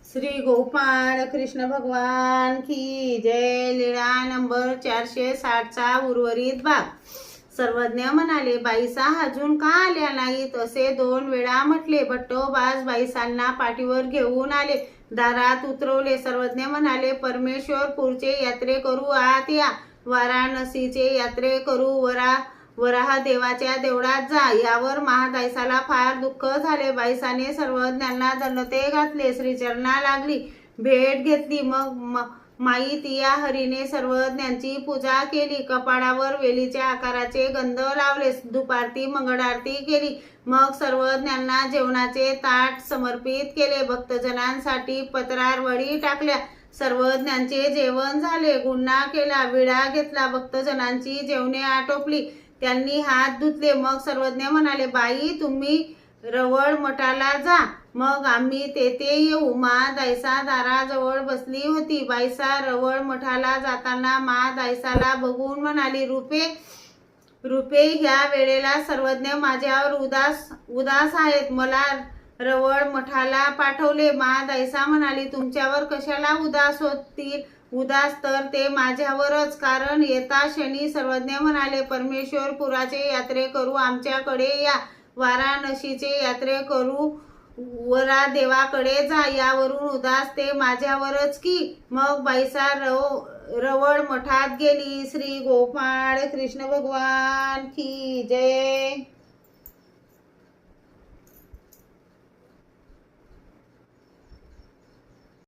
श्री गोपाळ कृष्ण भगवान की जय। लीळा नंबर 460चा उर्वरित भाग। सर्वज्ञ म्हणाले, बाईसा अजून का आल्या नाहीत असे 2 वेळा म्हटले। भट्टोबाज बाईसांना पाठीवर घेऊन आले, दारात उतरवले। सर्वज्ञ म्हणाले, परमेश्वरपूरचे यात्रे करू आत या, वाराणसीचे यात्रे करू वराह देवाच्या देवळात जा। यावर महादायसाला फार दुःख झाले। बाईसाने सर्वज्ञांना दंडते घातले, श्रीचरणा लागली, भेट घेतली। मग माई तिया हरीने सर्वज्ञांची पूजा केली, कपाळावर वेलीच्या आकाराचे गंध लावले, धूपारती मंगळारती केली। मग सर्वज्ञांना जेवणाचे ताट समर्पित केले, भक्तजनांसाठी पत्रावळी टाकल्या। सर्वज्ञांचे जेवण झाले, गुन्हा केला, विडा घेतला, भक्तजनांची जेवणे आटोपली, त्यांनी हात धुतले। मग सर्वज्ञ म्हणाले, बाई तुम्ही रवळ मठाला जा, मग आम्ही तेथे येऊ। महादायसा दाराजवळ बसली होती। बाईसा रवळ मठाला जाताना महादायसाला बघून म्हणाली, रूपे ह्या वेळेला सर्वज्ञ माझ्यावर उदास आहेत, मला रवळ मठाला पाठवले। महादायसा म्हणाली, तुमच्यावर कशाला उदास होतील? उदास तर ते माझ्यावरच, कारण येता क्षणी सर्वज्ञ म्हणाले, परमेश्वरपुराचे यात्रे करू आमच्याकडे या, वाराणसीचे यात्रे करू वरा देवाकडे जा। यावरून उदास ते माझ्यावरच की? मग बाईसा रवळ मठात गेली। श्री गोपाळ कृष्ण भगवान की जय।